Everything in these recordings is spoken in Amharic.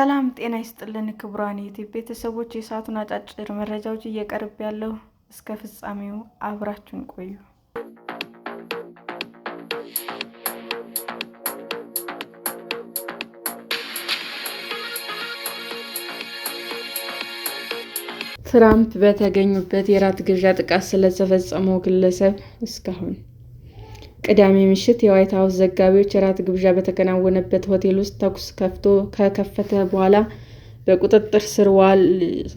ሰላም ጤና ይስጥልን ክቡራን የዩቲዩብ ቤተሰቦች፣ የሰዓቱን አጫጭር መረጃዎች እየቀርብ ያለው እስከ ፍጻሜው አብራችሁን ቆዩ። ትራምፕ በተገኙበት የራት ግብዣ ጥቃት ስለተፈጸመው ግለሰብ እስካሁን ቅዳሜ ምሽት የዋይት ሀውስ ዘጋቢዎች የራት ግብዣ በተከናወነበት ሆቴል ውስጥ ተኩስ ከከፈተ በኋላ በቁጥጥር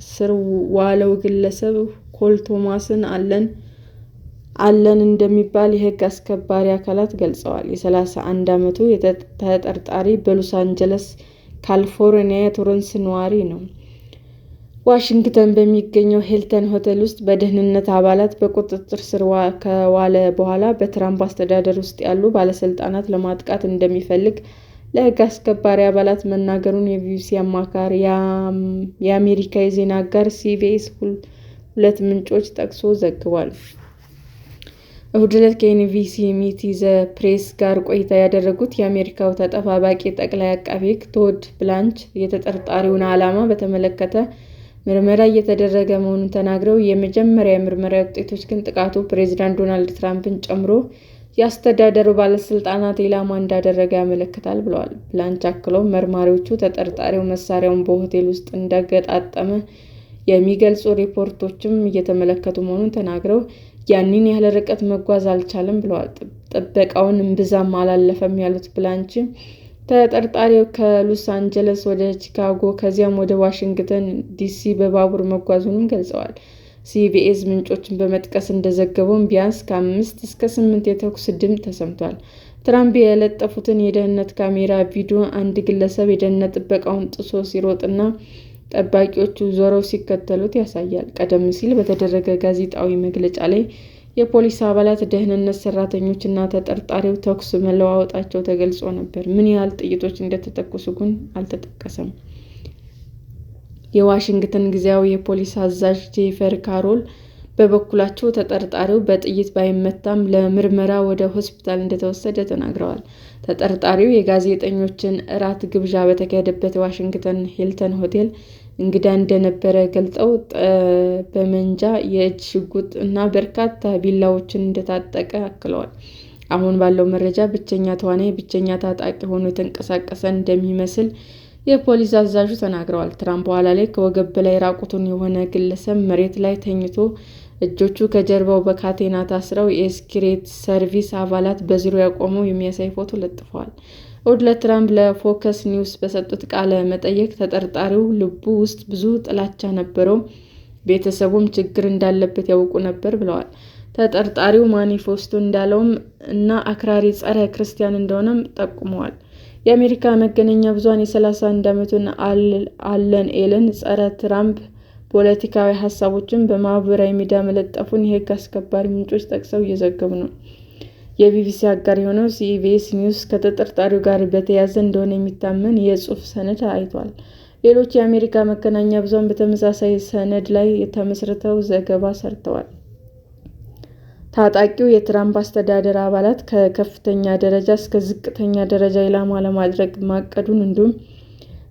ስር ዋለው ግለሰብ ኮል ቶማስን አለን እንደሚባል የሕግ አስከባሪ አካላት ገልጸዋል። የ31 ዓመቱ ተጠርጣሪ በሎስ አንጀለስ ካሊፎርኒያ የቶሮንስ ነዋሪ ነው። ዋሽንግተን በሚገኘው ሂልተን ሆቴል ውስጥ በደህንነት አባላት በቁጥጥር ስር ከዋለ በኋላ በትራምፕ አስተዳደር ውስጥ ያሉ ባለስልጣናት ለማጥቃት እንደሚፈልግ ለሕግ አስከባሪ አባላት መናገሩን የቢቢሲ አማካሪ የአሜሪካ የዜና አጋር ሲቢኤስ ሁለት ምንጮች ጠቅሶ ዘግቧል። እሁድ ዕለት ከኤንቢሲ ሚት ዘ ፕሬስ ጋር ቆይታ ያደረጉት የአሜሪካው ተጠባባቂ ጠቅላይ አቃቤ ሕግ ቶድ ብላንች የተጠርጣሪውን ዓላማ በተመለከተ ምርመራ እየተደረገ መሆኑን ተናግረው፣ የመጀመሪያ የምርመራ ውጤቶች ግን ጥቃቱ ፕሬዝዳንት ዶናልድ ትራምፕን ጨምሮ የአስተዳደሩ ባለስልጣናት ኢላማ እንዳደረገ ያመለክታል ብለዋል። ብላንች አክለውም መርማሪዎቹ ተጠርጣሪው መሳሪያውን በሆቴል ውስጥ እንዳገጣጠመ የሚገልጹ ሪፖርቶችም እየተመለከቱ መሆኑን ተናግረው ያንን ያህል ርቀት መጓዝ አልቻለም ብለዋል። ጥበቃውን እምብዛም አላለፈም ያሉት ብላንች ተጠርጣሪው ከሎስ አንጀለስ ወደ ቺካጎ ከዚያም ወደ ዋሽንግተን ዲሲ በባቡር መጓዙንም ገልጸዋል። ሲቢኤስ ምንጮችን በመጥቀስ እንደዘገበውም ቢያንስ ከ5 እስከ 8 የተኩስ ድምፅ ተሰምቷል። ትራምፕ የለጠፉትን የደህንነት ካሜራ ቪዲዮ አንድ ግለሰብ የደህንነት ጥበቃውን ጥሶ ሲሮጥና ጠባቂዎቹ ዞረው ሲከተሉት ያሳያል። ቀደም ሲል በተደረገ ጋዜጣዊ መግለጫ ላይ የፖሊስ አባላት፣ ደህንነት ሰራተኞች እና ተጠርጣሪው ተኩስ መለዋወጣቸው ተገልጾ ነበር። ምን ያህል ጥይቶች እንደተተኮሱ ግን አልተጠቀሰም። የዋሽንግተን ጊዜያዊ የፖሊስ አዛዥ ጄፈር ካሮል በበኩላቸው ተጠርጣሪው በጥይት ባይመታም ለምርመራ ወደ ሆስፒታል እንደተወሰደ ተናግረዋል። ተጠርጣሪው የጋዜጠኞችን እራት ግብዣ በተካሄደበት የዋሽንግተን ሂልተን ሆቴል እንግዳ እንደነበረ ገልጸው ጠመንጃ፣ የእጅ ሽጉጥ እና በርካታ ቢላዎችን እንደታጠቀ አክለዋል። አሁን ባለው መረጃ ብቸኛ ተዋናይ ብቸኛ ታጣቂ ሆኖ የተንቀሳቀሰ እንደሚመስል የፖሊስ አዛዡ ተናግረዋል። ትራምፕ በኋላ ላይ ከወገብ በላይ ራቁቱን የሆነ ግለሰብ መሬት ላይ ተኝቶ እጆቹ ከጀርባው በካቴና ታስረው የሲክሬት ሰርቪስ አባላት በዙሪያው ቆመው የሚያሳይ ፎቶ ለጥፈዋል። እሁድ ዕለት ትራምፕ ለፎክስ ኒውስ በሰጡት ቃለ መጠይቅ ተጠርጣሪው ልቡ ውስጥ ብዙ ጥላቻ ነበረው፣ ቤተሰቡም ችግር እንዳለበት ያውቁ ነበር ብለዋል። ተጠርጣሪው ማኒፌስቶ እንዳለውም እና አክራሪ ጸረ ክርስቲያን እንደሆነም ጠቁመዋል። የአሜሪካ መገናኛ ብዙኃን የ31 ዓመቱን አለን ጸረ ትራምፕ ፖለቲካዊ ሀሳቦችን በማህበራዊ ሚዲያ መለጠፉን የሕግ አስከባሪ ምንጮች ጠቅሰው እየዘገቡ ነው። የቢቢሲ አጋር የሆነው ሲቢኤስ ኒውስ ከተጠርጣሪው ጋር በተያያዘ እንደሆነ የሚታመን የጽሑፍ ሰነድ አይቷል። ሌሎች የአሜሪካ መገናኛ ብዙኃን በተመሳሳይ ሰነድ ላይ ተመስርተው ዘገባ ሰርተዋል። ታጣቂው የትራምፕ አስተዳደር አባላት ከከፍተኛ ደረጃ እስከ ዝቅተኛ ደረጃ ኢላማ ለማድረግ ማቀዱን እንዲሁም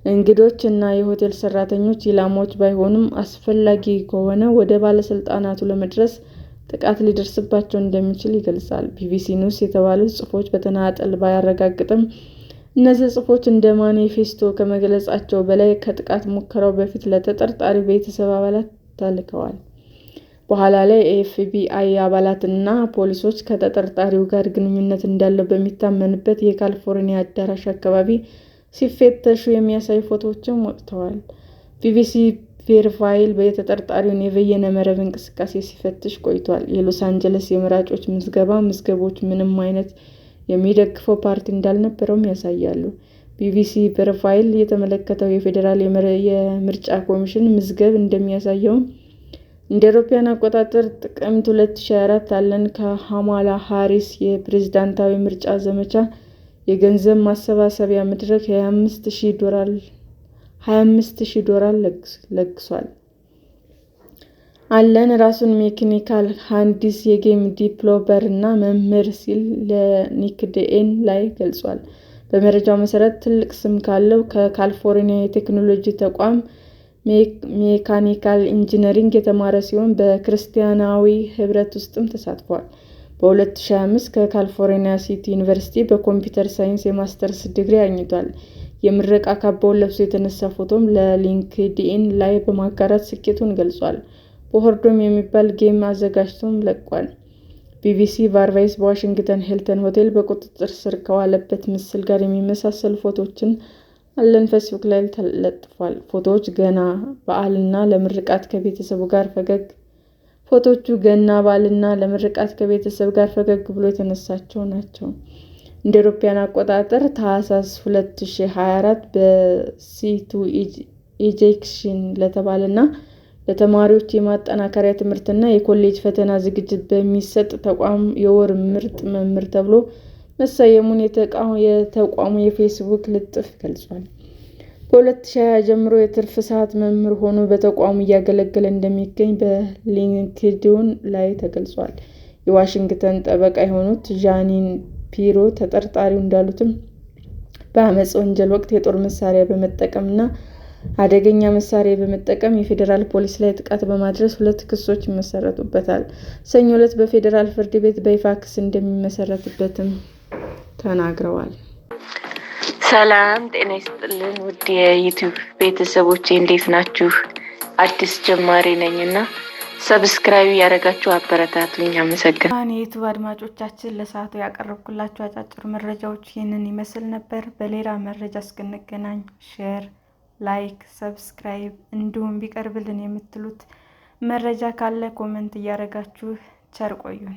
እንግዶች እና የሆቴል ሰራተኞች ኢላማዎች ባይሆኑም አስፈላጊ ከሆነ ወደ ባለስልጣናቱ ለመድረስ ጥቃት ሊደርስባቸው እንደሚችል ይገልጻል። ቢቢሲ ኒውስ የተባሉት ጽሑፎች በተናጠል ባያረጋግጥም እነዚህ ጽሑፎች እንደ ማኒፌስቶ ከመግለጻቸው በላይ ከጥቃት ሙከራው በፊት ለተጠርጣሪው ቤተሰብ አባላት ተልከዋል። በኋላ ላይ የኤፍቢአይ አባላትና ፖሊሶች ከተጠርጣሪው ጋር ግንኙነት እንዳለው በሚታመንበት የካሊፎርኒያ አዳራሽ አካባቢ ሲፈተሹ የሚያሳዩ ፎቶዎችም ወጥተዋል። ቢቢሲ ቬሪፋይል የተጠርጣሪውን የበይነ መረብ እንቅስቃሴ ሲፈትሽ ቆይቷል። የሎስ አንጀለስ የመራጮች ምዝገቦች ምንም አይነት የሚደግፈው ፓርቲ እንዳልነበረውም ያሳያሉ። ቢቢሲ ቬሪፋይል የተመለከተው የፌዴራል የምርጫ ኮሚሽን ምዝገባ እንደሚያሳየውም እንደ አውሮፓውያን አቆጣጠር ጥቅምት 2024 አለን ከካማላ ሃሪስ የፕሬዝዳንታዊ ምርጫ ዘመቻ የገንዘብ ማሰባሰቢያ መድረክ $25,000 ለግሷል። አለን ራሱን ሜካኒካል መሐንዲስ፣ የጌም ዲቨሎፐር እና መምህር ሲል ለሊንክድኢን ላይ ገልጿል። በመረጃው መሰረት ትልቅ ስም ካለው ከካሊፎርኒያ የቴክኖሎጂ ተቋም ሜካኒካል ኢንጂነሪንግ የተማረ ሲሆን በክርስቲያናዊ ህብረት ውስጥም ተሳትፏል። በ2025 ከካሊፎርኒያ ሲቲ ዩኒቨርሲቲ በኮምፒውተር ሳይንስ የማስተርስ ዲግሪ አግኝቷል። የምረቃ ካባውን ለብሶ የተነሳ ፎቶም ለሊንክድኢን ላይ በማጋራት ስኬቱን ገልጿል። ቦርዶም የሚባል ጌም አዘጋጅቶም ለቋል። ቢቢሲ ቫርቫይስ በዋሽንግተን ሂልተን ሆቴል በቁጥጥር ስር ከዋለበት ምስል ጋር የሚመሳሰሉ ፎቶዎችን አለን ፌስቡክ ላይ ተለጥፏል። ፎቶዎቹ ገና በዓልና ለምርቃት ከቤተሰብ ጋር ፈገግ ብሎ የተነሳቸው ናቸው። እንደ አውሮፓውያን አቆጣጠር ታህሳስ 2024 በሲ2 ኢጄክሽን ለተባለና ለተማሪዎች የማጠናከሪያ ትምህርትና የኮሌጅ ፈተና ዝግጅት በሚሰጥ ተቋም የወር ምርጥ መምህር ተብሎ መሰየሙን የተቋሙ የፌስቡክ ልጥፍ ገልጿል። በ2020 ጀምሮ የትርፍ ሰዓት መምህር ሆኖ በተቋሙ እያገለገለ እንደሚገኝ በሊንክድኢን ላይ ተገልጿል። የዋሽንግተን ጠበቃ የሆኑት ዣኒን ፒሮ ተጠርጣሪው እንዳሉትም በአመፅ ወንጀል ወቅት የጦር መሳሪያ በመጠቀምና አደገኛ መሳሪያ በመጠቀም የፌዴራል ፖሊስ ላይ ጥቃት በማድረስ 2 ክሶች ይመሰረቱበታል። ሰኞ ዕለት በፌዴራል ፍርድ ቤት በይፋ ክስ እንደሚመሰረትበትም ተናግረዋል። ሰላም ጤና ይስጥልን ውድ የዩቲዩብ ቤተሰቦቼ እንዴት ናችሁ? አዲስ ጀማሪ ነኝና ሰብስክራይብ ያደረጋችሁ አበረታቱኝ። አመሰግናለሁ። የዩቲዩብ አድማጮቻችን ለሰዓቱ ያቀረብኩላችሁ አጫጭር መረጃዎች ይህንን ይመስል ነበር። በሌላ መረጃ እስክንገናኝ ሼር፣ ላይክ፣ ሰብስክራይብ እንዲሁም ቢቀርብልን የምትሉት መረጃ ካለ ኮሜንት እያደረጋችሁ ቸር ቆዩን።